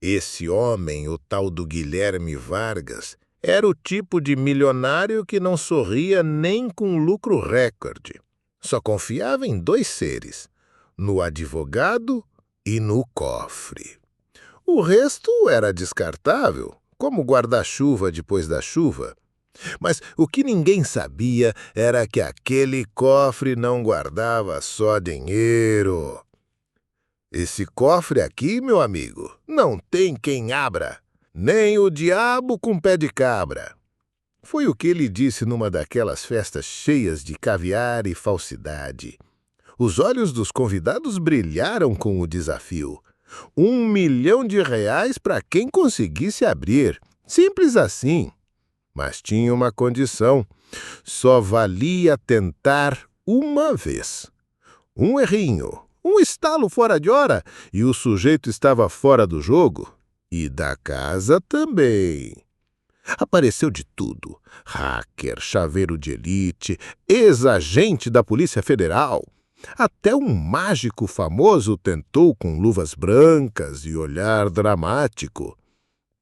Esse homem, o tal do Guilherme Vargas, era o tipo de milionário que não sorria nem com lucro recorde. Só confiava em dois seres, no advogado e no cofre. O resto era descartável, como guarda-chuva depois da chuva. Mas o que ninguém sabia era que aquele cofre não guardava só dinheiro. Esse cofre aqui, meu amigo, não tem quem abra, nem o diabo com pé de cabra. Foi o que ele disse numa daquelas festas cheias de caviar e falsidade. Os olhos dos convidados brilharam com o desafio. R$ 1 milhão para quem conseguisse abrir. Simples assim. Mas tinha uma condição. Só valia tentar uma vez. Um errinho, um estalo fora de hora, e o sujeito estava fora do jogo. E da casa também. Apareceu de tudo. Hacker, chaveiro de elite, ex-agente da Polícia Federal. Até um mágico famoso tentou com luvas brancas e olhar dramático.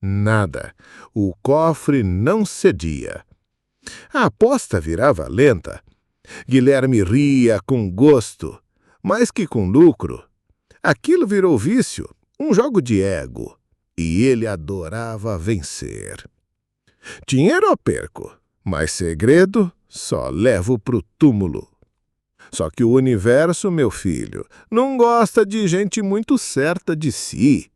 Nada. O cofre não cedia. A aposta virava lenta. Guilherme ria com gosto, mais que com lucro. Aquilo virou vício, um jogo de ego, e ele adorava vencer. Dinheiro eu perco, mas segredo só levo pro túmulo. Só que o universo, meu filho, não gosta de gente muito certa de si.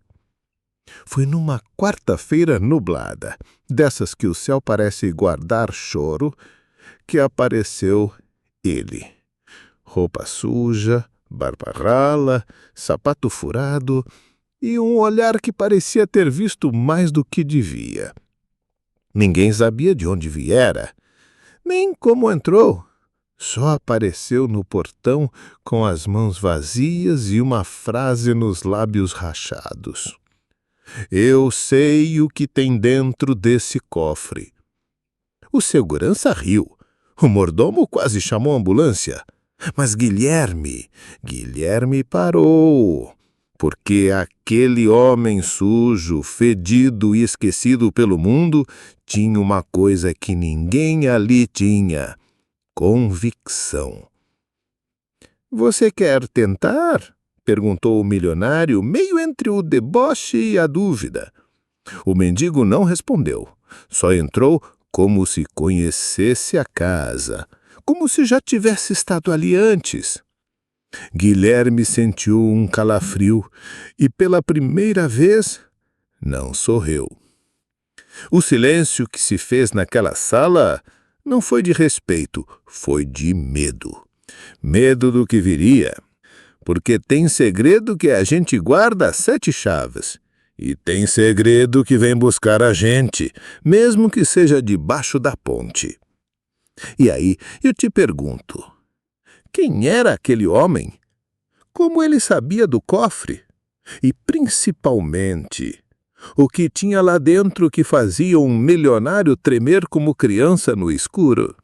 Foi numa quarta-feira nublada, dessas que o céu parece guardar choro, que apareceu ele. Roupa suja, barba rala, sapato furado e um olhar que parecia ter visto mais do que devia. Ninguém sabia de onde viera, nem como entrou. Só apareceu no portão com as mãos vazias e uma frase nos lábios rachados. Eu sei o que tem dentro desse cofre. O segurança riu. O mordomo quase chamou a ambulância. Mas Guilherme parou. Porque aquele homem sujo, fedido e esquecido pelo mundo tinha uma coisa que ninguém ali tinha: convicção. Você quer tentar? Perguntou o milionário, meio entre o deboche e a dúvida. O mendigo não respondeu. Só entrou como se conhecesse a casa, como se já tivesse estado ali antes. Guilherme sentiu um calafrio e, pela primeira vez, não sorriu. O silêncio que se fez naquela sala não foi de respeito, foi de medo. Medo do que viria. Porque tem segredo que a gente guarda a 7 chaves. E tem segredo que vem buscar a gente, mesmo que seja debaixo da ponte. E aí eu te pergunto, quem era aquele homem? Como ele sabia do cofre? E, principalmente, o que tinha lá dentro que fazia um milionário tremer como criança no escuro?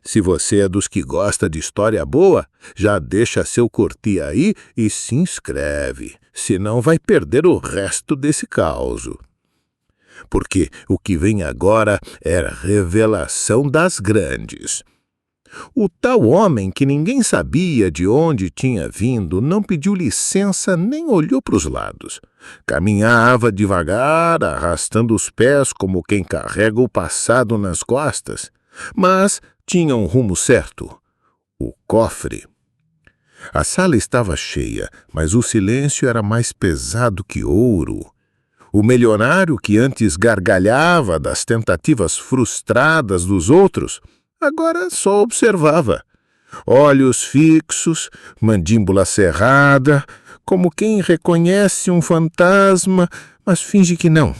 Se você é dos que gosta de história boa, já deixa seu curtir aí e se inscreve, senão vai perder o resto desse causo. Porque o que vem agora é a revelação das grandes. O tal homem que ninguém sabia de onde tinha vindo não pediu licença nem olhou para os lados. Caminhava devagar, arrastando os pés como quem carrega o passado nas costas. Mas tinha um rumo certo: o cofre. A sala estava cheia, mas o silêncio era mais pesado que ouro. O milionário, que antes gargalhava das tentativas frustradas dos outros, agora só observava. Olhos fixos, mandíbula cerrada, como quem reconhece um fantasma, mas finge que não.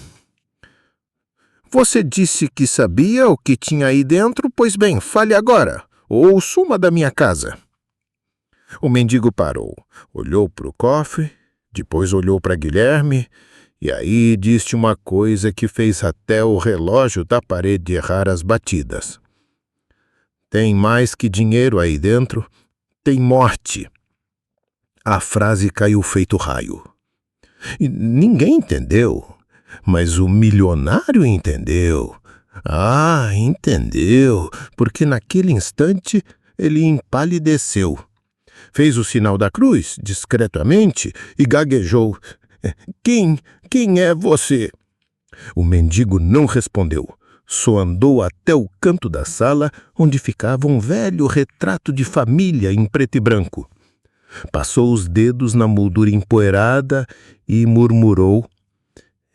Você disse que sabia o que tinha aí dentro, pois bem, fale agora, ou suma da minha casa. O mendigo parou, olhou para o cofre, depois olhou para Guilherme, e aí disse uma coisa que fez até o relógio da parede errar as batidas. Tem mais que dinheiro aí dentro, tem morte. A frase caiu feito raio. E ninguém entendeu, mas o milionário entendeu. Ah, entendeu, porque naquele instante ele empalideceu. Fez o sinal da cruz, discretamente, e gaguejou. Quem é você? O mendigo não respondeu. Só andou até o canto da sala, onde ficava um velho retrato de família em preto e branco. Passou os dedos na moldura empoeirada e murmurou: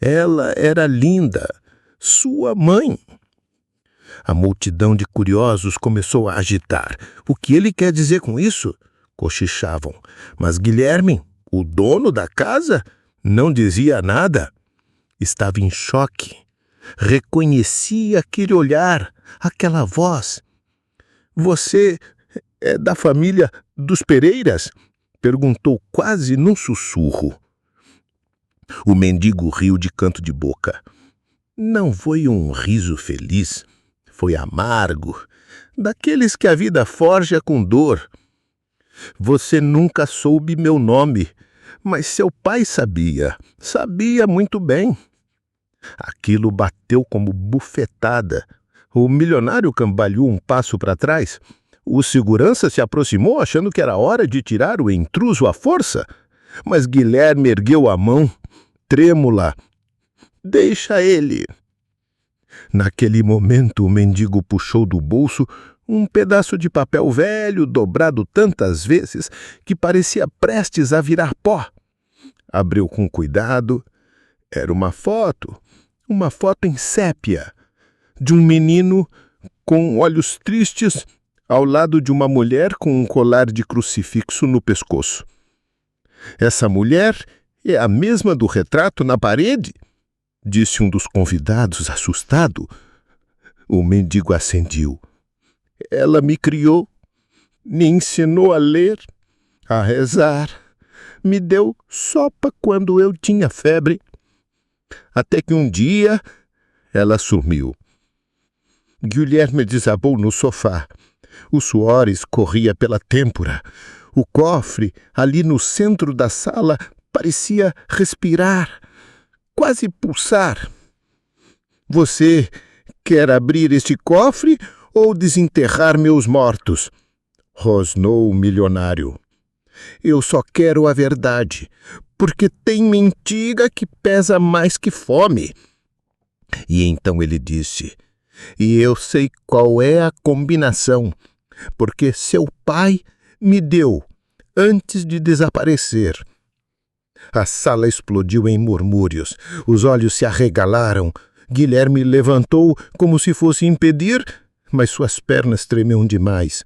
ela era linda, sua mãe. A multidão de curiosos começou a agitar. O que ele quer dizer com isso? Cochichavam. Mas Guilherme, o dono da casa, não dizia nada. Estava em choque. Reconhecia aquele olhar, aquela voz. Você é da família dos Pereiras? Perguntou quase num sussurro. O mendigo riu de canto de boca. Não foi um riso feliz, foi amargo, daqueles que a vida forja com dor. Você nunca soube meu nome, mas seu pai sabia muito bem. Aquilo bateu como bufetada. O milionário cambaleou um passo para trás. O segurança se aproximou achando que era hora de tirar o intruso à força, mas Guilherme ergueu a mão, trêmula. Deixa ele. Naquele momento, o mendigo puxou do bolso um pedaço de papel velho, dobrado tantas vezes que parecia prestes a virar pó. Abriu com cuidado. Era uma foto em sépia, de um menino com olhos tristes ao lado de uma mulher com um colar de crucifixo no pescoço. Essa mulher é a mesma do retrato na parede? Disse um dos convidados, assustado. O mendigo assentiu. Ela me criou, me ensinou a ler, a rezar, me deu sopa quando eu tinha febre. Até que um dia ela sumiu. Guilherme desabou no sofá. O suor escorria pela têmpora. O cofre, ali no centro da sala, parecia respirar, quase pulsar. Você quer abrir este cofre ou desenterrar meus mortos? Rosnou o milionário. Eu só quero a verdade, porque tem mentira que pesa mais que fome. E então ele disse: e eu sei qual é a combinação, porque seu pai me deu antes de desaparecer. A sala explodiu em murmúrios. Os olhos se arregalaram. Guilherme levantou como se fosse impedir, mas suas pernas tremiam demais,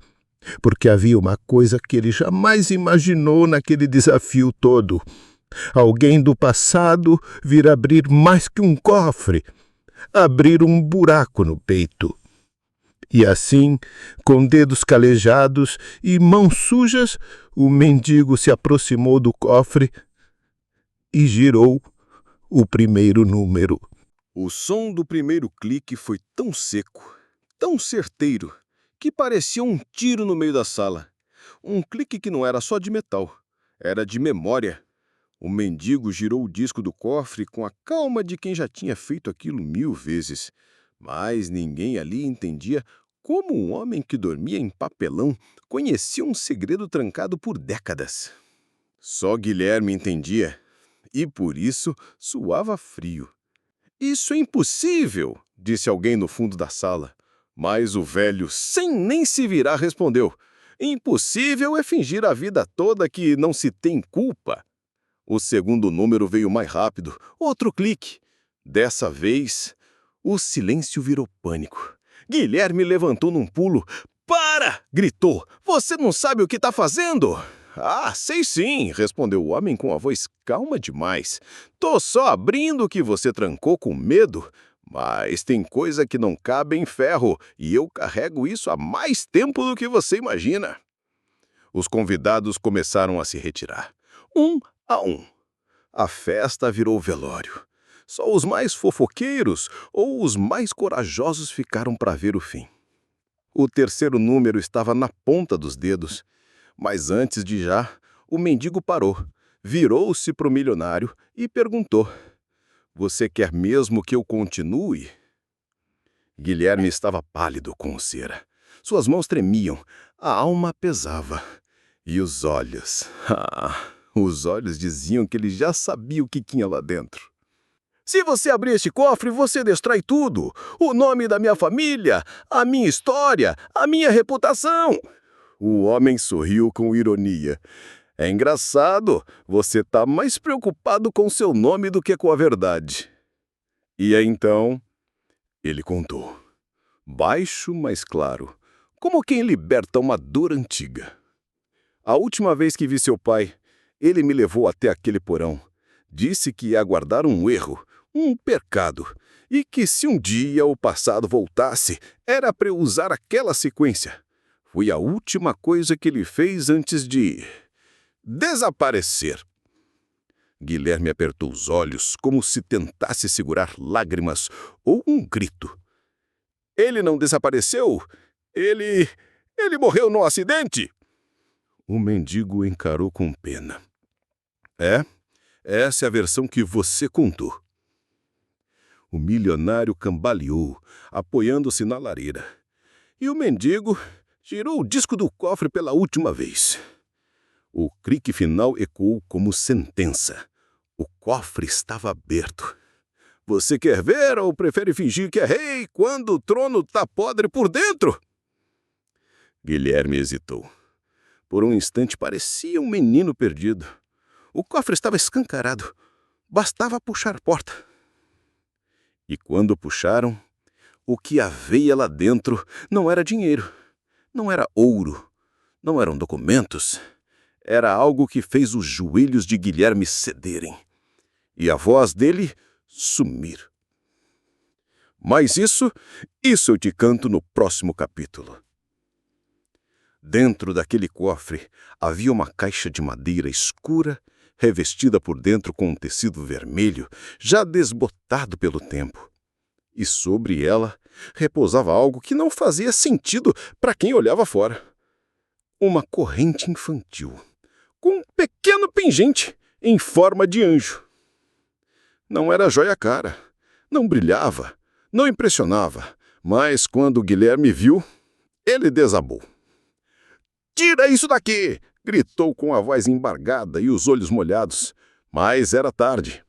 porque havia uma coisa que ele jamais imaginou naquele desafio todo. Alguém do passado vir abrir mais que um cofre, abrir um buraco no peito. E assim, com dedos calejados e mãos sujas, o mendigo se aproximou do cofre e girou o primeiro número. O som do primeiro clique foi tão seco, tão certeiro, que parecia um tiro no meio da sala. Um clique que não era só de metal, era de memória. O mendigo girou o disco do cofre com a calma de quem já tinha feito aquilo 1000 vezes. Mas ninguém ali entendia como um homem que dormia em papelão conhecia um segredo trancado por décadas. Só Guilherme entendia, e por isso suava frio. Isso é impossível, disse alguém no fundo da sala. Mas o velho, sem nem se virar, respondeu: impossível é fingir a vida toda que não se tem culpa. O segundo número veio mais rápido, outro clique. Dessa vez, o silêncio virou pânico. Guilherme levantou num pulo. Para! Gritou. Você não sabe o que está fazendo? Ah, sei sim, respondeu o homem com a voz calma demais. Tô só abrindo o que você trancou com medo. Mas tem coisa que não cabe em ferro, e eu carrego isso há mais tempo do que você imagina. Os convidados começaram a se retirar, um a um. A festa virou velório. Só os mais fofoqueiros ou os mais corajosos ficaram para ver o fim. O terceiro número estava na ponta dos dedos, mas antes de já, o mendigo parou, Virou-se para o milionário e perguntou: "Você quer mesmo que eu continue?" Guilherme estava pálido como cera. Suas mãos tremiam, a alma pesava. E os olhos? Os olhos diziam que ele já sabia o que tinha lá dentro. "Se você abrir este cofre, você destrói tudo. O nome da minha família, a minha história, a minha reputação." O homem sorriu com ironia. "É engraçado, você está mais preocupado com seu nome do que com a verdade." E então, ele contou, baixo, mas claro, como quem liberta uma dor antiga. "A última vez que vi seu pai, ele me levou até aquele porão. Disse que ia guardar um erro, um pecado, e que se um dia o passado voltasse, era para eu usar aquela sequência. Foi a última coisa que ele fez antes de desaparecer." Guilherme apertou os olhos como se tentasse segurar lágrimas ou um grito. "Ele não desapareceu? Ele morreu num acidente?" O mendigo encarou com pena. Essa é a versão que você contou." O milionário cambaleou, apoiando-se na lareira. E o mendigo girou o disco do cofre pela última vez. O clique final ecoou como sentença. O cofre estava aberto. "Você quer ver ou prefere fingir que é rei quando o trono está podre por dentro?" Guilherme hesitou. Por um instante parecia um menino perdido. O cofre estava escancarado. Bastava puxar a porta. E quando puxaram, o que havia lá dentro não era dinheiro, não era ouro, não eram documentos. Era algo que fez os joelhos de Guilherme cederem e a voz dele sumir. Mas isso eu te canto no próximo capítulo. Dentro daquele cofre havia uma caixa de madeira escura, revestida por dentro com um tecido vermelho, já desbotado pelo tempo. E sobre ela repousava algo que não fazia sentido para quem olhava fora. Uma corrente infantil, com um pequeno pingente em forma de anjo. Não era joia cara, não brilhava, não impressionava, mas quando Guilherme viu, ele desabou. "Tira isso daqui!" gritou com a voz embargada e os olhos molhados. Mas era tarde.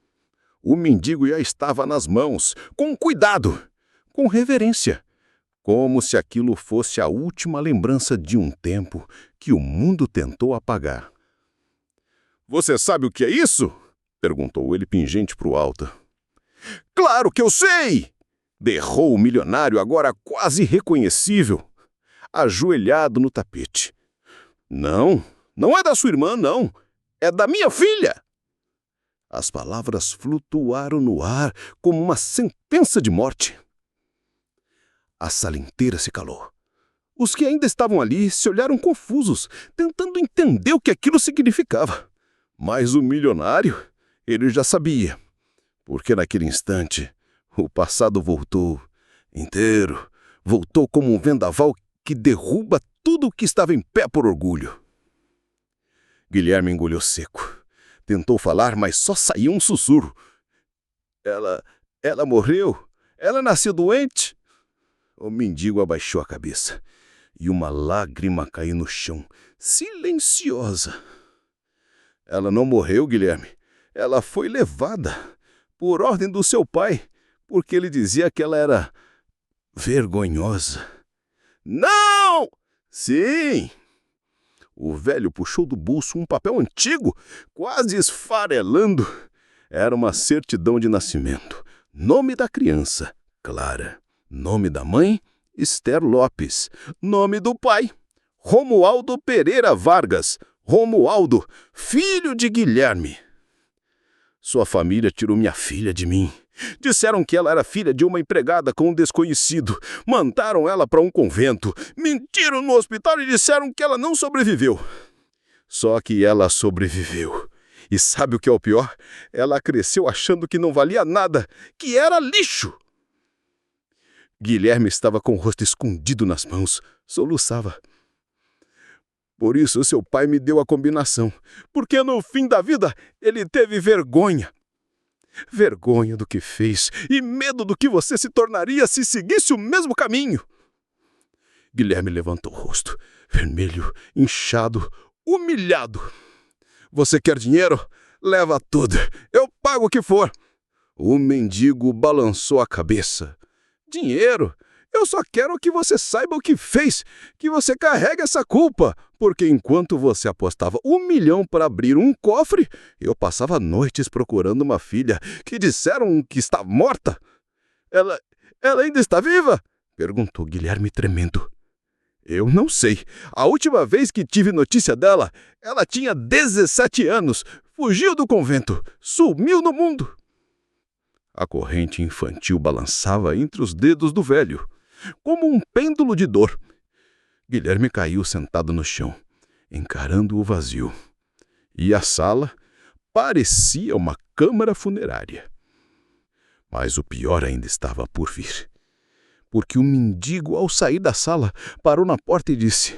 O mendigo já estava nas mãos, com cuidado, com reverência, como se aquilo fosse a última lembrança de um tempo que o mundo tentou apagar. "Você sabe o que é isso?" perguntou ele pingente para o alto. "Claro que eu sei!" berrou o milionário, agora quase irreconhecível, ajoelhado no tapete. Não é da sua irmã, não. É da minha filha." As palavras flutuaram no ar como uma sentença de morte. A sala inteira se calou. Os que ainda estavam ali se olharam confusos, tentando entender o que aquilo significava. Mas o milionário, ele já sabia, porque naquele instante o passado voltou inteiro, voltou como um vendaval que derruba tudo o que estava em pé por orgulho. Guilherme engoliu seco. Tentou falar, mas só saía um sussurro. Ela morreu? Ela nasceu doente?" O mendigo abaixou a cabeça e uma lágrima caiu no chão, silenciosa. "Ela não morreu, Guilherme. Ela foi levada, por ordem do seu pai, porque ele dizia que ela era vergonhosa." "Não!" "Sim!" O velho puxou do bolso um papel antigo, quase esfarelando. Era uma certidão de nascimento. Nome da criança, Clara. Nome da mãe, Esther Lopes. Nome do pai, Romualdo Pereira Vargas. Romualdo, filho de Guilherme. "Sua família tirou minha filha de mim. Disseram que ela era filha de uma empregada com um desconhecido. Mandaram ela para um convento. Mentiram no hospital e disseram que ela não sobreviveu. Só que ela sobreviveu. E sabe o que é o pior? Ela cresceu achando que não valia nada, que era lixo." Guilherme estava com o rosto escondido nas mãos, soluçava. Por isso seu pai me deu a combinação, porque no fim da vida ele teve vergonha. Vergonha do que fez e medo do que você se tornaria se seguisse o mesmo caminho. Guilherme levantou o rosto, vermelho, inchado, humilhado. Você quer dinheiro? Leva tudo. Eu pago o que for. O mendigo balançou a cabeça. Dinheiro? Eu só quero que você saiba o que fez, que você carregue essa culpa, porque enquanto você apostava 1 milhão para abrir um cofre, eu passava noites procurando uma filha que disseram que está morta. Ela ainda está viva? Perguntou Guilherme tremendo. Eu não sei. A última vez que tive notícia dela, ela tinha 17 anos, fugiu do convento, sumiu no mundo. A corrente infantil balançava entre os dedos do velho, como um pêndulo de dor. Guilherme caiu sentado no chão, encarando o vazio. E a sala parecia uma câmara funerária. Mas o pior ainda estava por vir. Porque o mendigo, ao sair da sala, parou na porta e disse: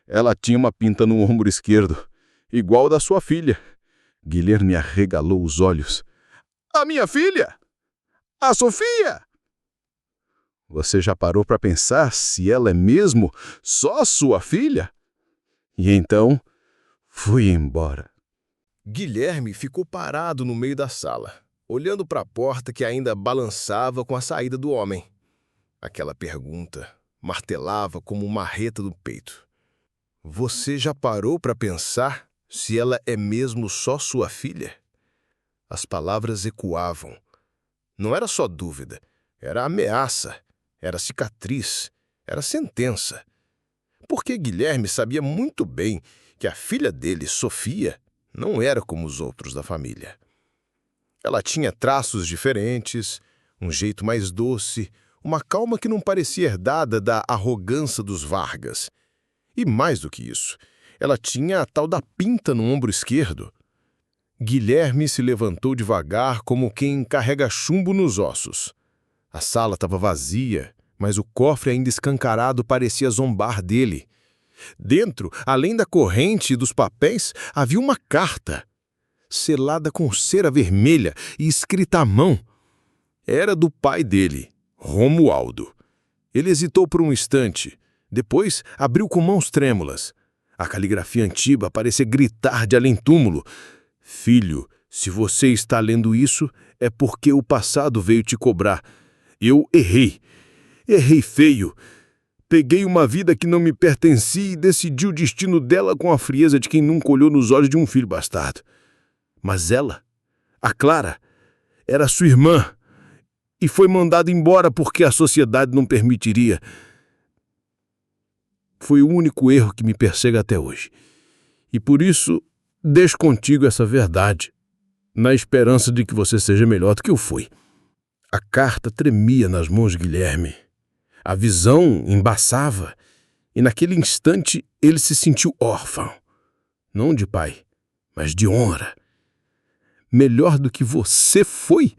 ela tinha uma pinta no ombro esquerdo, igual da sua filha. Guilherme arregalou os olhos. A minha filha? A Sofia? Você já parou para pensar se ela é mesmo só sua filha? E então, fui embora. Guilherme ficou parado no meio da sala, olhando para a porta que ainda balançava com a saída do homem. Aquela pergunta martelava como uma marreta do peito. Você já parou para pensar se ela é mesmo só sua filha? As palavras ecoavam. Não era só dúvida, era ameaça, era cicatriz, era sentença. Porque Guilherme sabia muito bem que a filha dele, Sofia, não era como os outros da família. Ela tinha traços diferentes, um jeito mais doce, uma calma que não parecia herdada da arrogância dos Vargas. E mais do que isso, ela tinha a tal da pinta no ombro esquerdo. Guilherme se levantou devagar como quem carrega chumbo nos ossos. A sala estava vazia, mas o cofre ainda escancarado parecia zombar dele. Dentro, além da corrente e dos papéis, havia uma carta, selada com cera vermelha e escrita à mão. Era do pai dele, Romualdo. Ele hesitou por um instante. Depois, abriu com mãos trêmulas. A caligrafia antiga parecia gritar de além-túmulo. Filho, se você está lendo isso, é porque o passado veio te cobrar. Eu errei. Errei feio. Peguei uma vida que não me pertencia e decidi o destino dela com a frieza de quem nunca olhou nos olhos de um filho bastardo. Mas ela, a Clara, era sua irmã e foi mandada embora porque a sociedade não permitiria. Foi o único erro que me persegue até hoje. E por isso, deixo contigo essa verdade, na esperança de que você seja melhor do que eu fui. A carta tremia nas mãos de Guilherme. A visão embaçava, e naquele instante ele se sentiu órfão. Não de pai, mas de honra. Melhor do que você foi,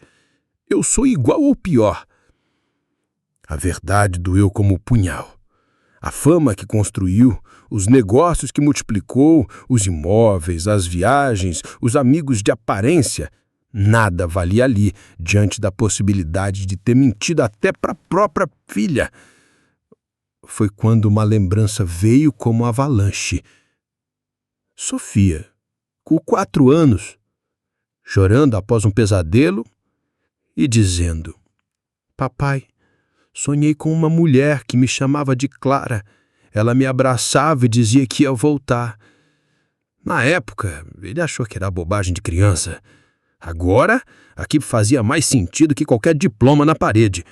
eu sou igual ou pior. A verdade doeu como punhal. A fama que construiu, os negócios que multiplicou, os imóveis, as viagens, os amigos de aparência, nada valia ali diante da possibilidade de ter mentido até para a própria filha. Foi quando uma lembrança veio como avalanche. Sofia, com 4 anos, chorando após um pesadelo e dizendo: papai, sonhei com uma mulher que me chamava de Clara. Ela me abraçava e dizia que ia voltar. Na época, ele achou que era bobagem de criança. Agora, aquilo fazia mais sentido que qualquer diploma na parede.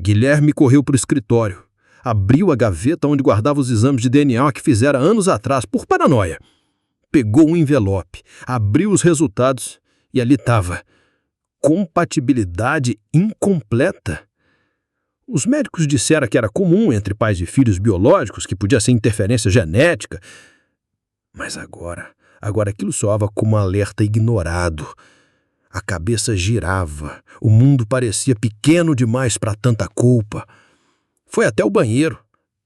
Guilherme correu para o escritório. Abriu a gaveta onde guardava os exames de DNA que fizera anos atrás, por paranoia. Pegou um envelope, abriu os resultados e ali estava: compatibilidade incompleta. Os médicos disseram que era comum entre pais e filhos biológicos, que podia ser interferência genética. Mas agora aquilo soava como um alerta ignorado. A cabeça girava, o mundo parecia pequeno demais para tanta culpa. Foi até o banheiro,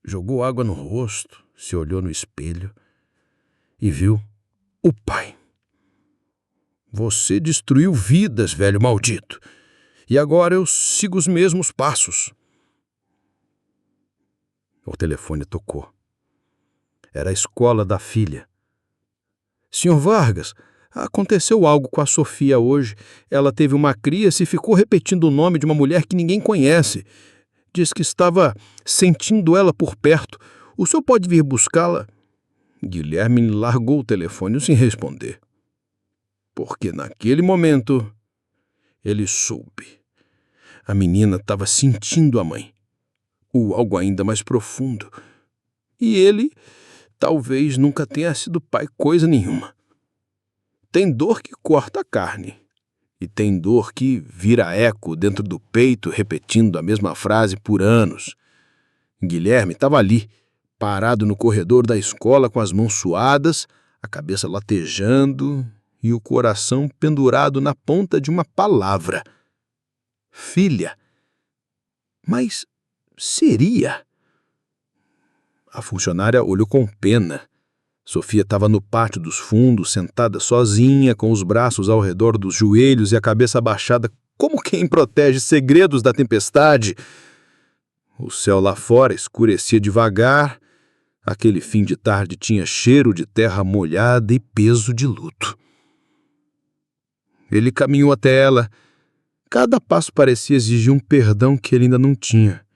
jogou água no rosto, se olhou no espelho e viu o pai. Você destruiu vidas, velho maldito. E agora eu sigo os mesmos passos. O telefone tocou. Era a escola da filha. Senhor Vargas, aconteceu algo com a Sofia hoje. Ela teve uma crise e ficou repetindo o nome de uma mulher que ninguém conhece. Diz que estava sentindo ela por perto. O senhor pode vir buscá-la? Guilherme largou o telefone sem responder. Porque naquele momento ele soube. A menina estava sentindo a mãe. Ou algo ainda mais profundo. E ele talvez nunca tenha sido pai coisa nenhuma. Tem dor que corta a carne. E tem dor que vira eco dentro do peito, repetindo a mesma frase por anos. Guilherme estava ali, parado no corredor da escola com as mãos suadas, a cabeça latejando e o coração pendurado na ponta de uma palavra. Filha. Mas seria? A funcionária olhou com pena. Sofia estava no pátio dos fundos, sentada sozinha, com os braços ao redor dos joelhos e a cabeça abaixada, como quem protege segredos da tempestade. O céu lá fora escurecia devagar. Aquele fim de tarde tinha cheiro de terra molhada e peso de luto. Ele caminhou até ela. Cada passo parecia exigir um perdão que ele ainda não tinha.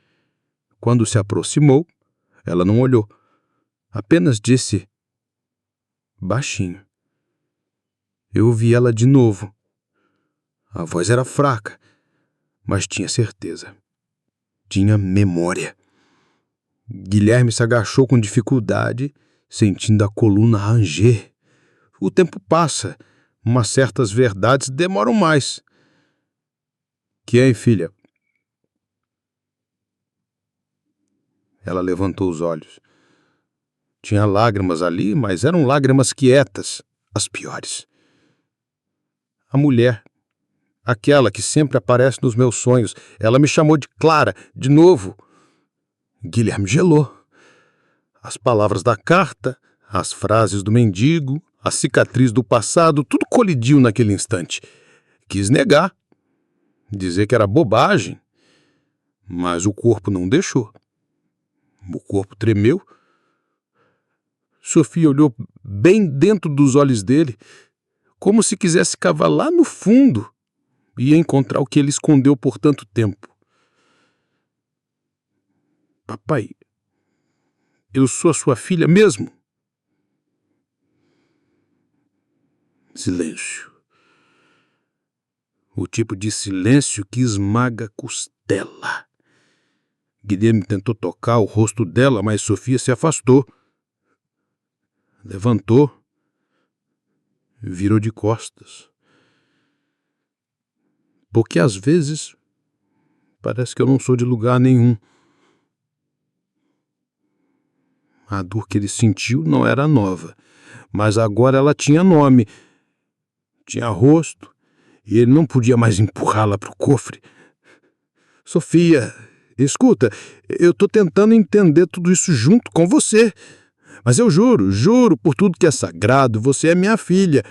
Quando se aproximou, ela não olhou. Apenas disse baixinho. Eu ouvi ela de novo. A voz era fraca, mas tinha certeza. Tinha memória. Guilherme se agachou com dificuldade, sentindo a coluna ranger. O tempo passa, mas certas verdades demoram mais. Quem, filha? Ela levantou os olhos. Tinha lágrimas ali, mas eram lágrimas quietas, as piores. A mulher, aquela que sempre aparece nos meus sonhos, ela me chamou de Clara, de novo. Guilherme gelou. As palavras da carta, as frases do mendigo, a cicatriz do passado, tudo colidiu naquele instante. Quis negar, dizer que era bobagem, mas o corpo não deixou. O corpo tremeu. Sofia olhou bem dentro dos olhos dele, como se quisesse cavar lá no fundo e encontrar o que ele escondeu por tanto tempo. Papai, eu sou a sua filha mesmo? Silêncio. O tipo de silêncio que esmaga a costela. Guilherme tentou tocar o rosto dela, mas Sofia se afastou. Levantou, virou de costas. Porque às vezes parece que eu não sou de lugar nenhum. A dor que ele sentiu não era nova, mas agora ela tinha nome, tinha rosto, e ele não podia mais empurrá-la para o cofre. Sofia, escuta, eu estou tentando entender tudo isso junto com você. Mas eu juro por tudo que é sagrado, você é minha filha.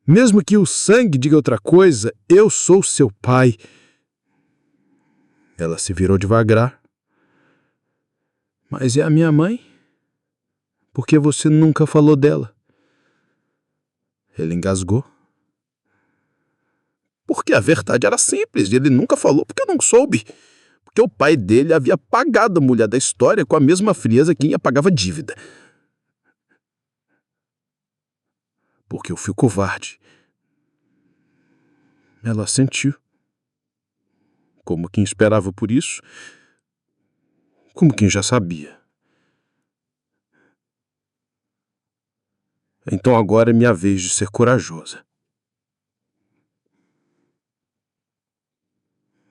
Mesmo que o sangue diga outra coisa, eu sou seu pai. Ela se virou devagar. Mas é a minha mãe? Por que você nunca falou dela? Ele engasgou. Porque a verdade era simples, ele nunca falou porque eu não soube. Porque o pai dele havia apagado a mulher da história com a mesma frieza que quem apagava dívida. Porque eu fui covarde. Ela sentiu. Como quem esperava por isso. Como quem já sabia. Então agora é minha vez de ser corajosa.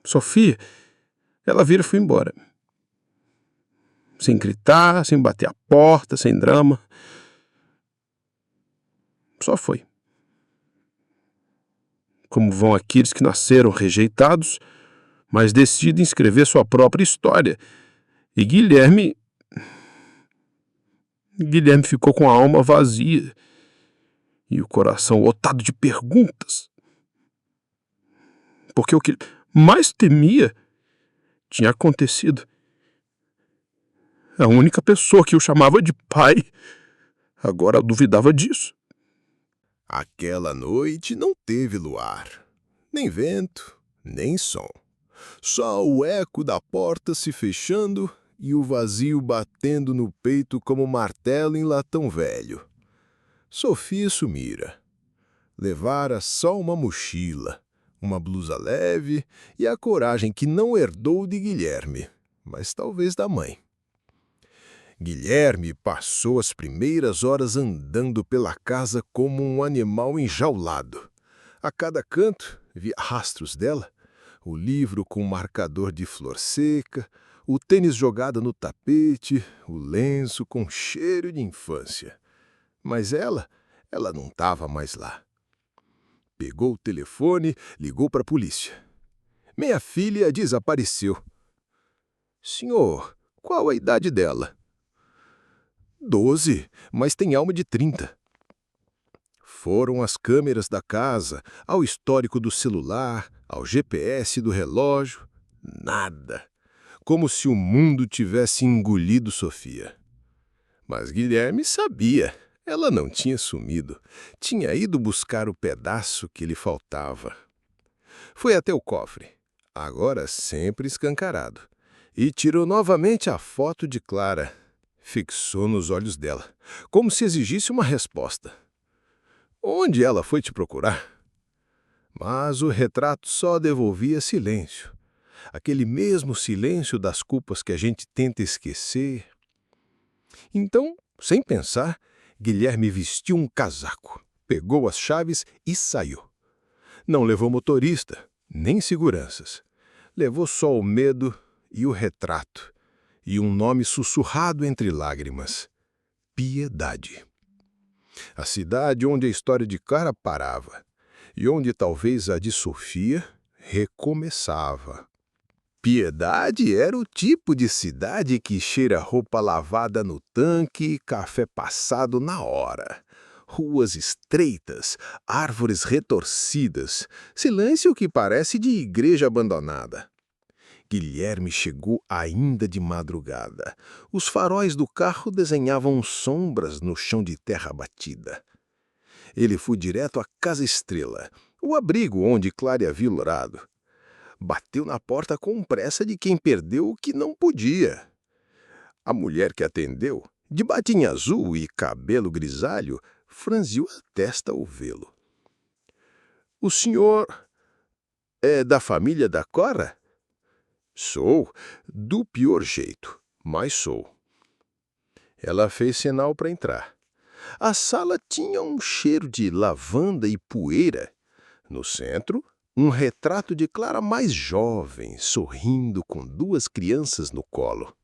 Sofia, ela vira e foi embora. Sem gritar, sem bater a porta, sem drama. Só foi. Como vão aqueles que nasceram rejeitados, mas decidem escrever sua própria história. E Guilherme Guilherme ficou com a alma vazia e o coração lotado de perguntas. Porque o que mais temia tinha acontecido. A única pessoa que o chamava de pai agora duvidava disso. Aquela noite não teve luar, nem vento, nem som. Só o eco da porta se fechando e o vazio batendo no peito como martelo em latão velho. Sofia sumira. Levara só uma mochila, uma blusa leve e a coragem que não herdou de Guilherme, mas talvez da mãe. Guilherme passou as primeiras horas andando pela casa como um animal enjaulado. A cada canto via rastros dela, o livro com marcador de flor seca, o tênis jogado no tapete, o lenço com cheiro de infância. Mas ela não estava mais lá. Pegou o telefone, ligou para a polícia. Minha filha desapareceu. Senhor, qual a idade dela? 12, mas tem alma de 30. Foram as câmeras da casa, ao histórico do celular, ao GPS do relógio. Nada. Como se o mundo tivesse engolido Sofia. Mas Guilherme sabia. Ela não tinha sumido. Tinha ido buscar o pedaço que lhe faltava. Foi até o cofre, agora sempre escancarado, e tirou novamente a foto de Clara. Fixou nos olhos dela, como se exigisse uma resposta. Onde ela foi te procurar? Mas o retrato só devolvia silêncio. Aquele mesmo silêncio das culpas que a gente tenta esquecer. Então, sem pensar, Guilherme vestiu um casaco, pegou as chaves e saiu. Não levou motorista, nem seguranças. Levou só o medo e o retrato, e um nome sussurrado entre lágrimas: Piedade. A cidade onde a história de Clara parava, e onde talvez a de Sofia recomeçava. Piedade era o tipo de cidade que cheira roupa lavada no tanque e café passado na hora. Ruas estreitas, árvores retorcidas, silêncio que parece de igreja abandonada. Guilherme chegou ainda de madrugada. Os faróis do carro desenhavam sombras no chão de terra batida. Ele foi direto à Casa Estrela, o abrigo onde Clara havia morado. Bateu na porta com pressa de quem perdeu o que não podia. A mulher que atendeu, de batim azul e cabelo grisalho, franziu a testa ao vê-lo. — O senhor é da família da Cora? — Sou, do pior jeito, mas sou. Ela fez sinal para entrar. A sala tinha um cheiro de lavanda e poeira. No centro, um retrato de Clara mais jovem, sorrindo com 2 crianças no colo.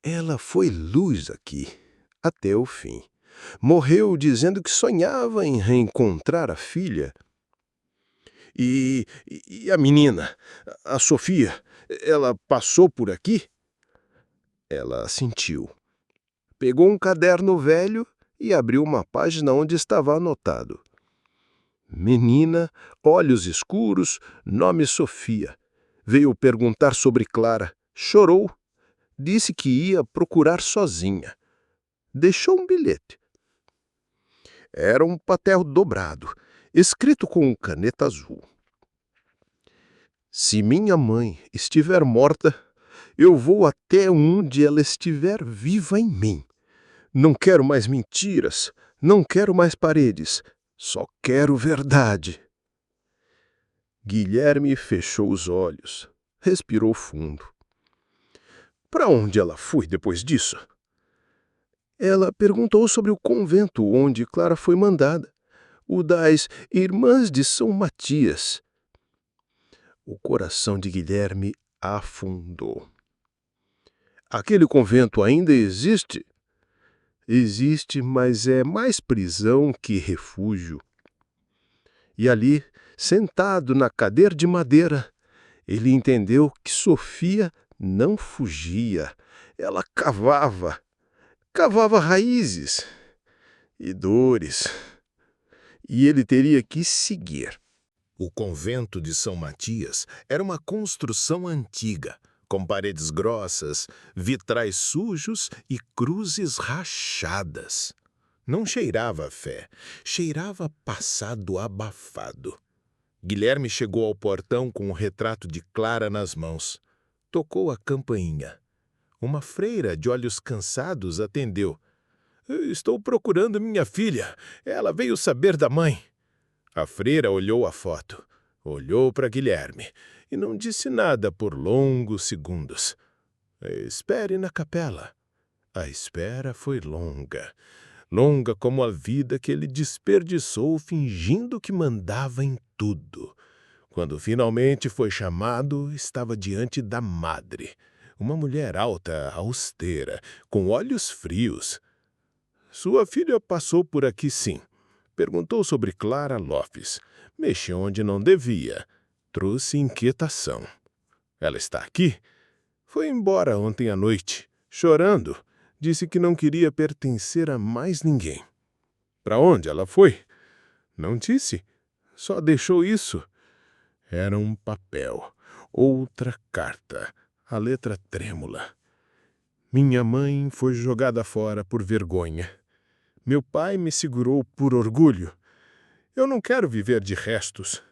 Ela foi luz aqui, até o fim. Morreu dizendo que sonhava em reencontrar a filha. E a menina, a Sofia, ela passou por aqui? Ela assentiu. Pegou um caderno velho e abriu uma página onde estava anotado: Menina, olhos escuros, nome Sofia. Veio perguntar sobre Clara. Chorou. Disse que ia procurar sozinha. Deixou um bilhete. Era um papel dobrado, escrito com caneta azul. Se minha mãe estiver morta, eu vou até onde ela estiver viva em mim. Não quero mais mentiras, não quero mais paredes, só quero verdade. Guilherme fechou os olhos, respirou fundo. Para onde ela foi depois disso? Ela perguntou sobre o convento onde Clara foi mandada, o das Irmãs de São Matias. O coração de Guilherme afundou. Aquele convento ainda existe? Existe, mas é mais prisão que refúgio. E ali, sentado na cadeira de madeira, ele entendeu que Sofia não fugia. Ela cavava. cavava raízes e dores, e ele teria que seguir. O convento de São Matias era uma construção antiga, com paredes grossas, vitrais sujos e cruzes rachadas. Não cheirava a fé, cheirava passado abafado. Guilherme chegou ao portão com o retrato de Clara nas mãos. Tocou a campainha. Uma freira de olhos cansados atendeu. Estou procurando minha filha. Ela veio saber da mãe. A freira olhou a foto, olhou para Guilherme e não disse nada por longos segundos. Espere na capela. A espera foi longa. Longa como a vida que ele desperdiçou fingindo que mandava em tudo. Quando finalmente foi chamado, estava diante da madre, uma mulher alta, austera, com olhos frios. Sua filha passou por aqui sim. Perguntou sobre Clara Lopes. Mexeu onde não devia. Trouxe inquietação. Ela está aqui? Foi embora ontem à noite, chorando. Disse que não queria pertencer a mais ninguém. Para onde ela foi? Não disse. Só deixou isso. Era um papel. Outra carta. A letra trêmula. Minha mãe foi jogada fora por vergonha. Meu pai me segurou por orgulho. Eu não quero viver de restos.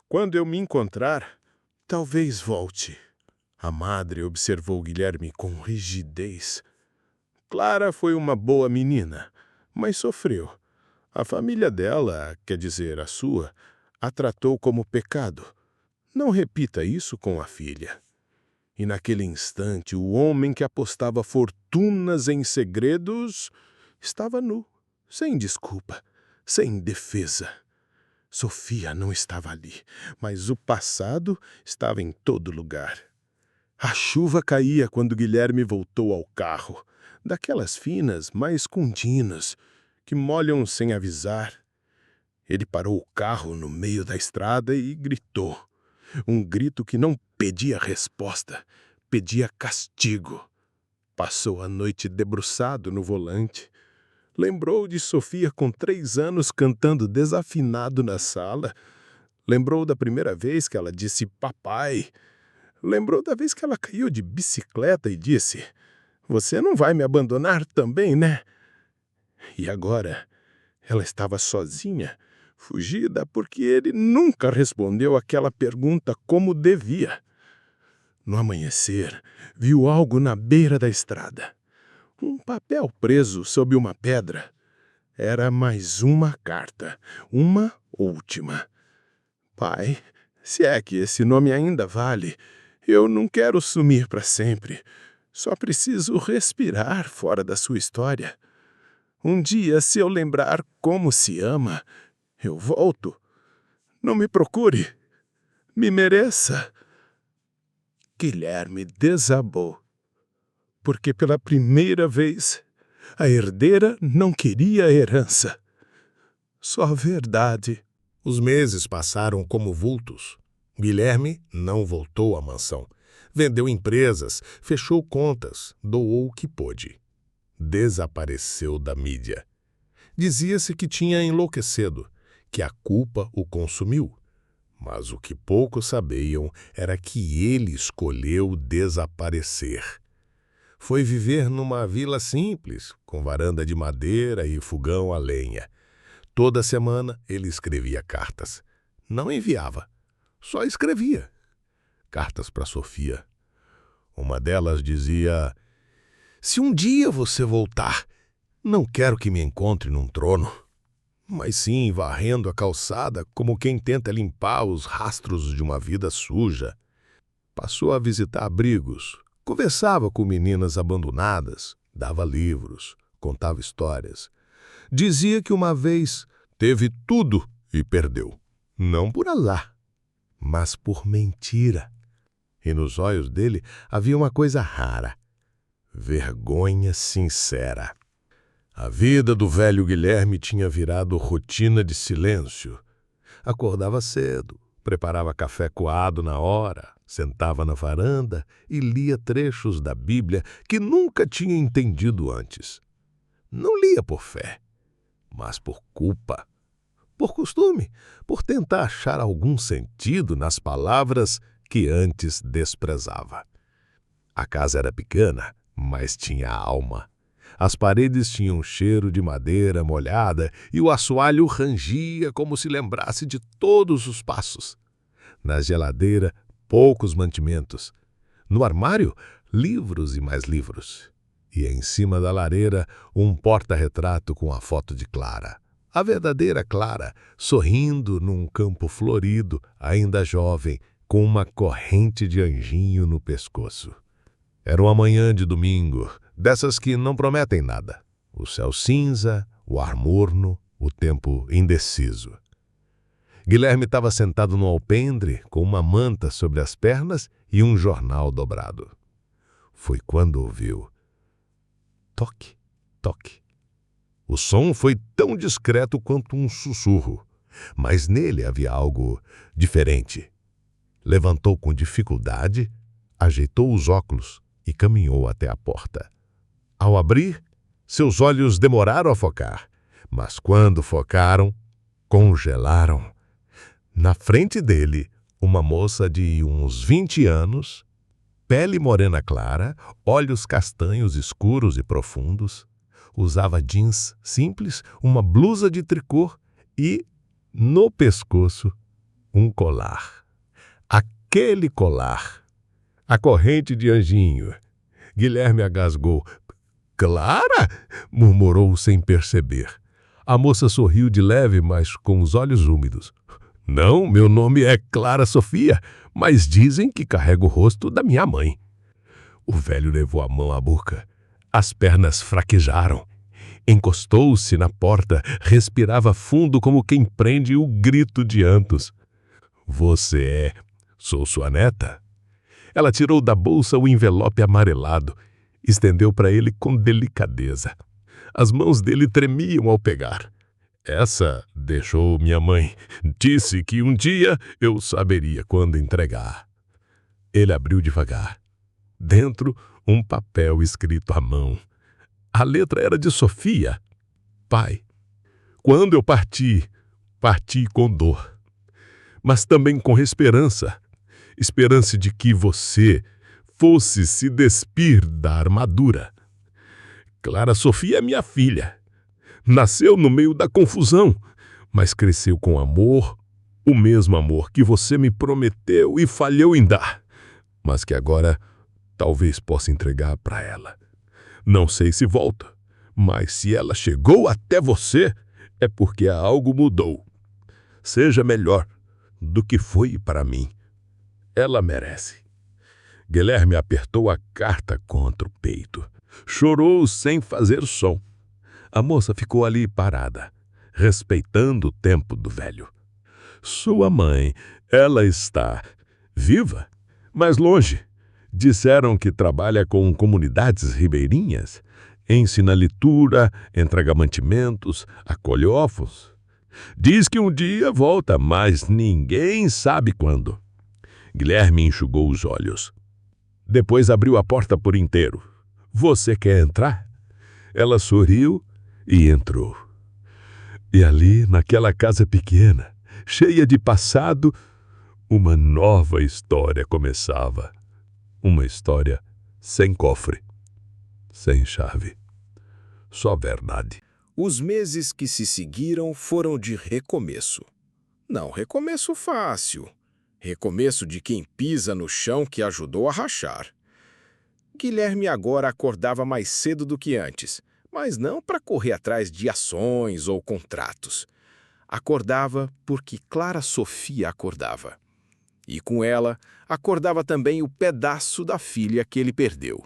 Quando eu me encontrar, talvez volte. A madre observou Guilherme com rigidez. Clara foi uma boa menina, mas sofreu. A família dela, quer dizer, a sua, a tratou como pecado. Não repita isso com a filha. E naquele instante, o homem que apostava fortunas em segredos estava nu, sem desculpa, sem defesa. Sofia não estava ali, mas o passado estava em todo lugar. A chuva caía quando Guilherme voltou ao carro, daquelas finas, mais contínuas, que molham sem avisar. Ele parou o carro no meio da estrada e gritou. Um grito que não pedia resposta, pedia castigo. Passou a noite debruçado no volante. Lembrou de Sofia com 3 anos cantando desafinado na sala. Lembrou da primeira vez que ela disse papai. Lembrou da vez que ela caiu de bicicleta e disse: Você não vai me abandonar também, né? E agora ela estava sozinha, fugida porque ele nunca respondeu aquela pergunta como devia. No amanhecer, viu algo na beira da estrada. Um papel preso sob uma pedra. Era mais uma carta, uma última. Pai, se é que esse nome ainda vale, eu não quero sumir para sempre. Só preciso respirar fora da sua história. Um dia, se eu lembrar como se ama, eu volto. Não me procure. Me mereça. Guilherme desabou. Porque pela primeira vez, a herdeira não queria a herança. Só a verdade. Os meses passaram como vultos. Guilherme não voltou à mansão. Vendeu empresas, fechou contas, doou o que pôde. Desapareceu da mídia. Dizia-se que tinha enlouquecido, que a culpa o consumiu. Mas o que poucos sabiam era que ele escolheu desaparecer. Foi viver numa vila simples, com varanda de madeira e fogão a lenha. Toda semana ele escrevia cartas. Não enviava, só escrevia. Cartas para Sofia. Uma delas dizia: Se um dia você voltar, não quero que me encontre num trono, mas sim varrendo a calçada como quem tenta limpar os rastros de uma vida suja. Passou a visitar abrigos, conversava com meninas abandonadas, dava livros, contava histórias. Dizia que uma vez teve tudo e perdeu. Não por azar, mas por mentira. E nos olhos dele havia uma coisa rara: vergonha sincera. A vida do velho Guilherme tinha virado rotina de silêncio. Acordava cedo, preparava café coado na hora, sentava na varanda e lia trechos da Bíblia que nunca tinha entendido antes. Não lia por fé, mas por culpa, por costume, por tentar achar algum sentido nas palavras que antes desprezava. A casa era pequena, mas tinha alma. As paredes tinham cheiro de madeira molhada e o assoalho rangia como se lembrasse de todos os passos. Na geladeira, poucos mantimentos. No armário, livros e mais livros. E em cima da lareira, um porta-retrato com a foto de Clara. A verdadeira Clara, sorrindo num campo florido, ainda jovem, com uma corrente de anjinho no pescoço. Era uma manhã de domingo, dessas que não prometem nada. O céu cinza, o ar morno, o tempo indeciso. Guilherme estava sentado no alpendre, com uma manta sobre as pernas e um jornal dobrado. Foi quando ouviu. Toque, toque. O som foi tão discreto quanto um sussurro, mas nele havia algo diferente. Levantou com dificuldade, ajeitou os óculos e caminhou até a porta. Ao abrir, seus olhos demoraram a focar, mas quando focaram, congelaram. Na frente dele, uma moça de uns 20 anos, pele morena clara, olhos castanhos escuros e profundos, usava jeans simples, uma blusa de tricô e, no pescoço, um colar. Aquele colar! A corrente de anjinho. Guilherme agasgou. Clara? Murmurou sem perceber. A moça sorriu de leve, mas com os olhos úmidos. Não, meu nome é Clara Sofia, mas dizem que carrego o rosto da minha mãe. O velho levou a mão à boca. As pernas fraquejaram. Encostou-se na porta, respirava fundo como quem prende o grito de Antos. Você é... Sou sua neta? Ela tirou da bolsa o envelope amarelado, estendeu para ele com delicadeza. As mãos dele tremiam ao pegar. Essa deixou minha mãe. Disse que um dia eu saberia quando entregar. Ele abriu devagar. Dentro, um papel escrito à mão. A letra era de Sofia. Pai, quando eu parti com dor, mas também com esperança. Esperança de que você fosse se despir da armadura. Clara Sofia é minha filha. Nasceu no meio da confusão, mas cresceu com amor, o mesmo amor que você me prometeu e falhou em dar, mas que agora talvez possa entregar para ela. Não sei se volta, mas se ela chegou até você, é porque algo mudou. Seja melhor do que foi para mim. Ela merece. Guilherme apertou a carta contra o peito. Chorou sem fazer som. A moça ficou ali parada, respeitando o tempo do velho. Sua mãe, ela está viva, mas longe. Disseram que trabalha com comunidades ribeirinhas, ensina leitura, entrega mantimentos, acolhe órfãos. Diz que um dia volta, mas ninguém sabe quando. Guilherme enxugou os olhos. Depois abriu a porta por inteiro. Você quer entrar? Ela sorriu e entrou. E ali, naquela casa pequena, cheia de passado, uma nova história começava. Uma história sem cofre, sem chave. Só verdade. Os meses que se seguiram foram de recomeço. Não recomeço fácil. Recomeço de quem pisa no chão que ajudou a rachar. Guilherme agora acordava mais cedo do que antes, mas não para correr atrás de ações ou contratos. Acordava porque Clara Sofia acordava. E com ela, acordava também o pedaço da filha que ele perdeu.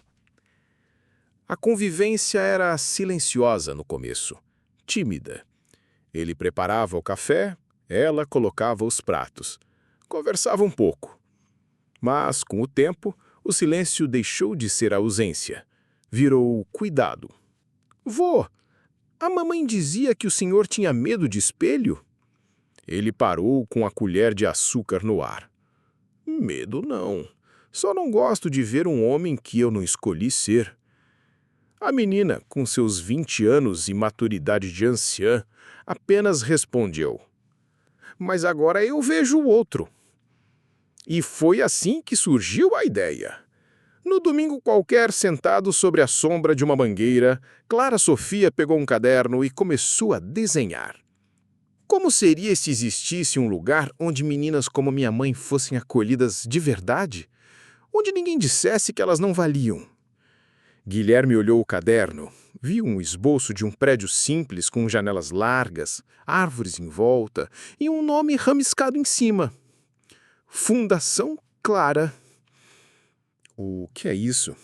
A convivência era silenciosa no começo, tímida. Ele preparava o café, ela colocava os pratos. Conversava um pouco. Mas, com o tempo, o silêncio deixou de ser ausência. Virou cuidado. Vô, a mamãe dizia que o senhor tinha medo de espelho? Ele parou com a colher de açúcar no ar. Medo não. Só não gosto de ver um homem que eu não escolhi ser. A menina, com seus 20 anos e maturidade de anciã, apenas respondeu: "Mas agora eu vejo o outro." E foi assim que surgiu a ideia. No domingo qualquer, sentado sobre a sombra de uma mangueira, Clara Sofia pegou um caderno e começou a desenhar. Como seria se existisse um lugar onde meninas como minha mãe fossem acolhidas de verdade? Onde ninguém dissesse que elas não valiam? Guilherme olhou o caderno, viu um esboço de um prédio simples com janelas largas, árvores em volta e um nome rabiscado em cima. Fundação Clara. O que é isso?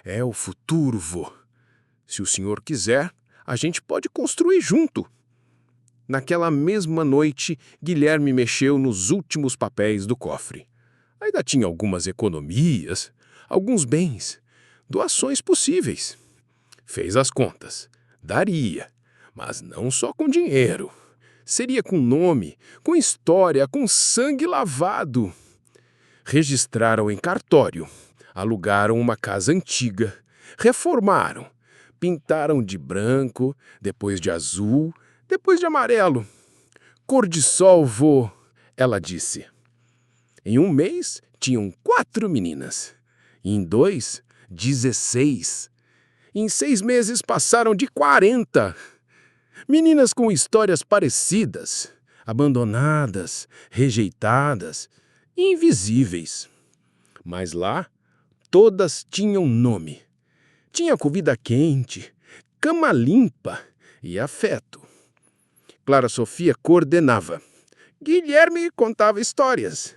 É o futuro, vô. Se o senhor quiser, a gente pode construir junto. Naquela mesma noite, Guilherme mexeu nos últimos papéis do cofre. Ainda tinha algumas economias, alguns bens, doações possíveis. Fez as contas. Daria, mas não só com dinheiro. Seria com nome, com história, com sangue lavado. Registraram em cartório, alugaram uma casa antiga, reformaram, pintaram de branco, depois de azul, depois de amarelo. Cor de sol, vô, ela disse. Em um mês, tinham 4 meninas. Em 2, 16. Em 6 meses, passaram de 40. Meninas com histórias parecidas, abandonadas, rejeitadas, invisíveis. Mas lá, todas tinham nome. Tinha comida quente, cama limpa e afeto. Clara Sofia coordenava. Guilherme contava histórias.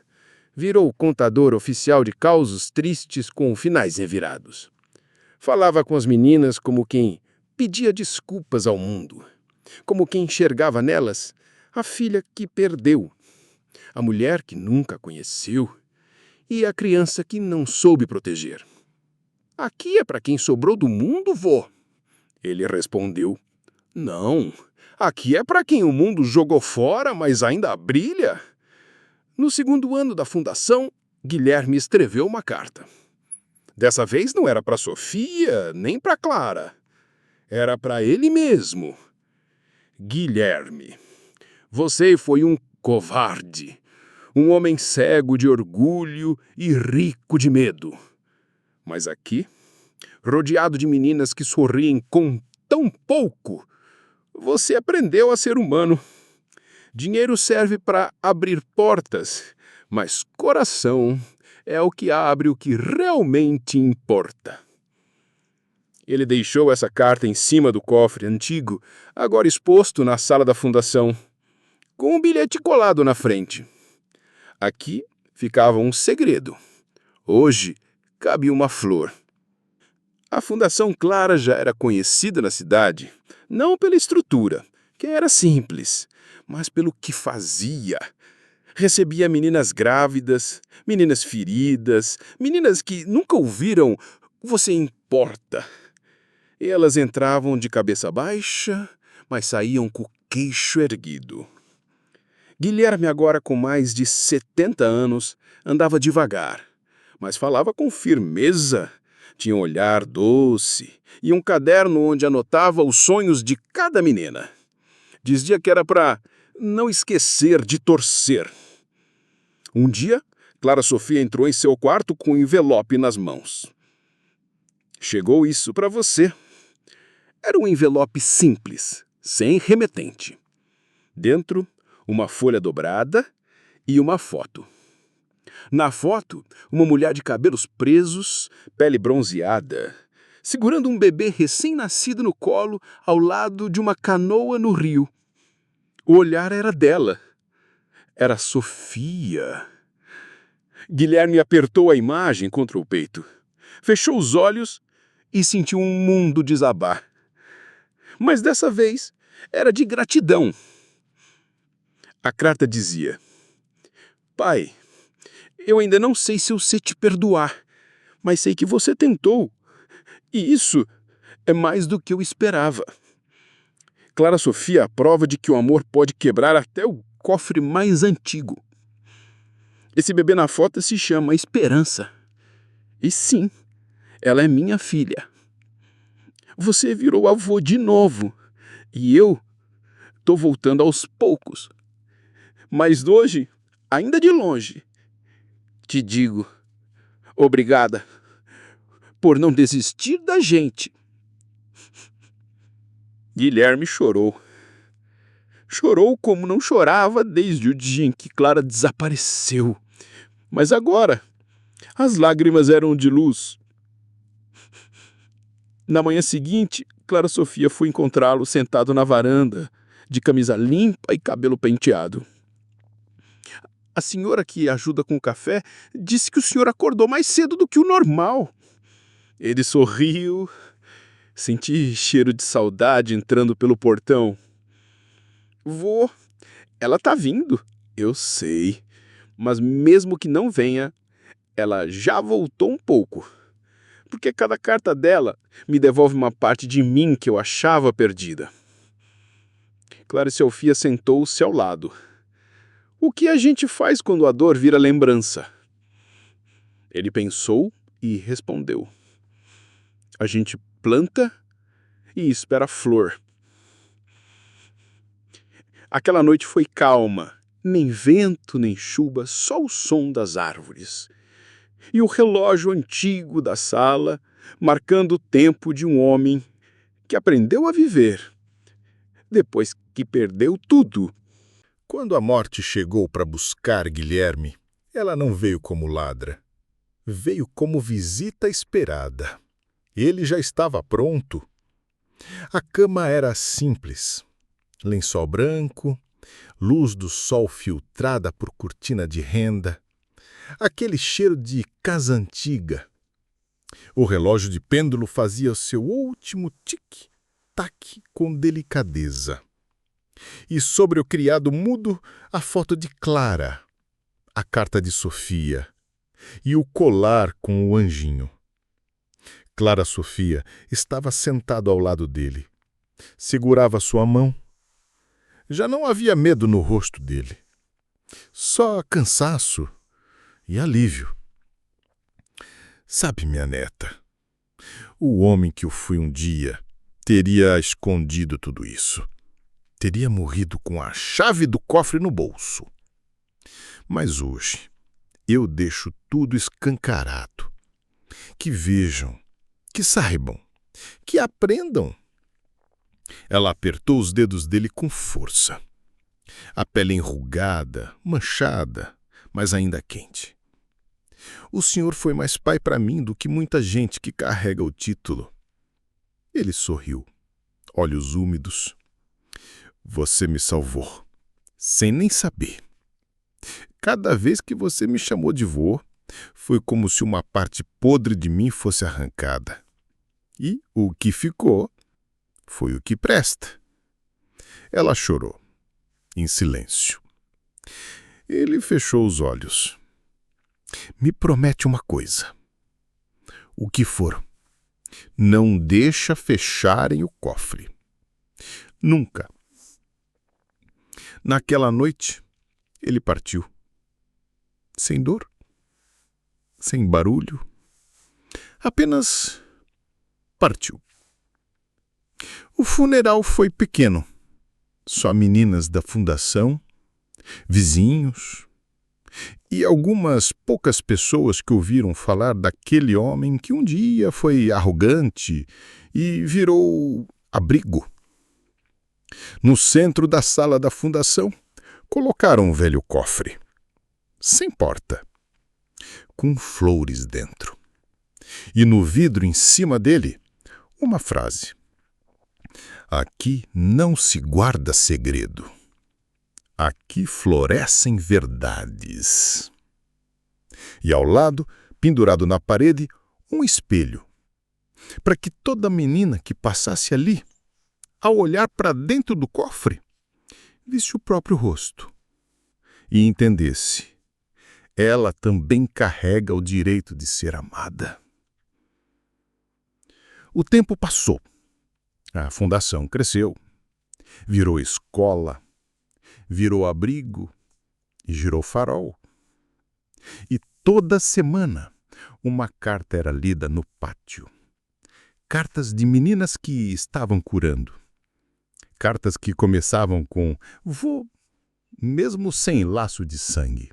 Virou contador oficial de causos tristes com finais revirados. Falava com as meninas como quem pedia desculpas ao mundo. Como quem enxergava nelas a filha que perdeu, a mulher que nunca conheceu e a criança que não soube proteger. Aqui é para quem sobrou do mundo, vô. Ele respondeu. Não, aqui é para quem o mundo jogou fora, mas ainda brilha. No 2º ano da fundação, Guilherme escreveu uma carta. Dessa vez não era para Sofia, nem para Clara. Era para ele mesmo. Guilherme, você foi um covarde, um homem cego de orgulho e rico de medo. Mas aqui, rodeado de meninas que sorriem com tão pouco, você aprendeu a ser humano. Dinheiro serve para abrir portas, mas coração é o que abre o que realmente importa. Ele deixou essa carta em cima do cofre antigo, agora exposto na sala da fundação, com um bilhete colado na frente. Aqui ficava um segredo. Hoje cabia uma flor. A Fundação Clara já era conhecida na cidade, não pela estrutura, que era simples, mas pelo que fazia. Recebia meninas grávidas, meninas feridas, meninas que nunca ouviram "você importa". Elas entravam de cabeça baixa, mas saíam com o queixo erguido. Guilherme, agora com mais de 70 anos, andava devagar, mas falava com firmeza. Tinha um olhar doce e um caderno onde anotava os sonhos de cada menina. Dizia que era para não esquecer de torcer. Um dia, Clara Sofia entrou em seu quarto com um envelope nas mãos. Chegou isso para você. Era um envelope simples, sem remetente. Dentro, uma folha dobrada e uma foto. Na foto, uma mulher de cabelos presos, pele bronzeada, segurando um bebê recém-nascido no colo ao lado de uma canoa no rio. O olhar era dela. Era Sofia. Guilherme apertou a imagem contra o peito, fechou os olhos e sentiu um mundo desabar. Mas dessa vez era de gratidão. A carta dizia: Pai, eu ainda não sei se eu sei te perdoar, mas sei que você tentou. E isso é mais do que eu esperava. Clara Sofia é a prova de que o amor pode quebrar até o cofre mais antigo. Esse bebê na foto se chama Esperança. E sim, ela é minha filha. Você virou avô de novo. E eu tô voltando aos poucos. Mas hoje, ainda de longe, te digo, obrigada por não desistir da gente. Guilherme chorou. Chorou como não chorava desde o dia em que Clara desapareceu. Mas agora, as lágrimas eram de luz. Na manhã seguinte, Clara Sofia foi encontrá-lo sentado na varanda, de camisa limpa e cabelo penteado. A senhora que ajuda com o café disse que o senhor acordou mais cedo do que o normal. Ele sorriu. Senti cheiro de saudade entrando pelo portão. Vô, ela tá vindo. Eu sei. Mas mesmo que não venha, ela já voltou um pouco. Porque cada carta dela me devolve uma parte de mim que eu achava perdida. Clara Sofia sentou-se ao lado. O que a gente faz quando a dor vira lembrança? Ele pensou e respondeu. A gente planta e espera a flor. Aquela noite foi calma, nem vento, nem chuva, só o som das árvores. E o relógio antigo da sala, marcando o tempo de um homem que aprendeu a viver, depois que perdeu tudo. Quando a morte chegou para buscar Guilherme, ela não veio como ladra. Veio como visita esperada. Ele já estava pronto. A cama era simples. Lençol branco, luz do sol filtrada por cortina de renda, aquele cheiro de casa antiga. O relógio de pêndulo fazia o seu último tic-tac com delicadeza. E sobre o criado mudo, a foto de Clara, a carta de Sofia e o colar com o anjinho. Clara Sofia estava sentada ao lado dele. Segurava sua mão. Já não havia medo no rosto dele. Só cansaço e alívio. Sabe, minha neta, o homem que eu fui um dia teria escondido tudo isso. Teria morrido com a chave do cofre no bolso. Mas hoje eu deixo tudo escancarado. Que vejam, que saibam, que aprendam. Ela apertou os dedos dele com força. A pele enrugada, manchada, mas ainda quente. O senhor foi mais pai para mim do que muita gente que carrega o título. Ele sorriu, olhos úmidos. Você me salvou, sem nem saber. Cada vez que você me chamou de vô, foi como se uma parte podre de mim fosse arrancada. E o que ficou foi o que presta. Ela chorou, em silêncio. Ele fechou os olhos. Me promete uma coisa. O que for, não deixa fecharem o cofre. Nunca. Naquela noite, ele partiu. Sem dor, sem barulho, apenas partiu. O funeral foi pequeno. Só meninas da fundação, vizinhos e algumas poucas pessoas que ouviram falar daquele homem que um dia foi arrogante e virou abrigo. No centro da sala da fundação, colocaram um velho cofre, sem porta, com flores dentro. E no vidro em cima dele, uma frase. Aqui não se guarda segredo. Aqui florescem verdades. E ao lado, pendurado na parede, um espelho, para que toda menina que passasse ali, ao olhar para dentro do cofre, visse o próprio rosto e entendesse. Ela também carrega o direito de ser amada. O tempo passou. A fundação cresceu, virou escola, virou abrigo e girou farol. E toda semana uma carta era lida no pátio. cartas de meninas que estavam curando. Cartas que começavam com "vô", mesmo sem laço de sangue.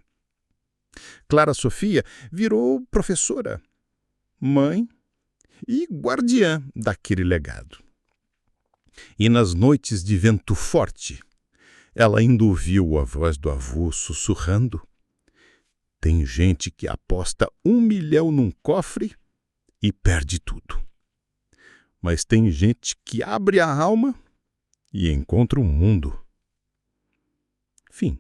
Clara Sofia virou professora, mãe e guardiã daquele legado. E nas noites de vento forte, ela ainda ouviu a voz do avô sussurrando: tem gente que aposta 1 milhão num cofre e perde tudo. Mas tem gente que abre a alma e encontra o mundo. Fim.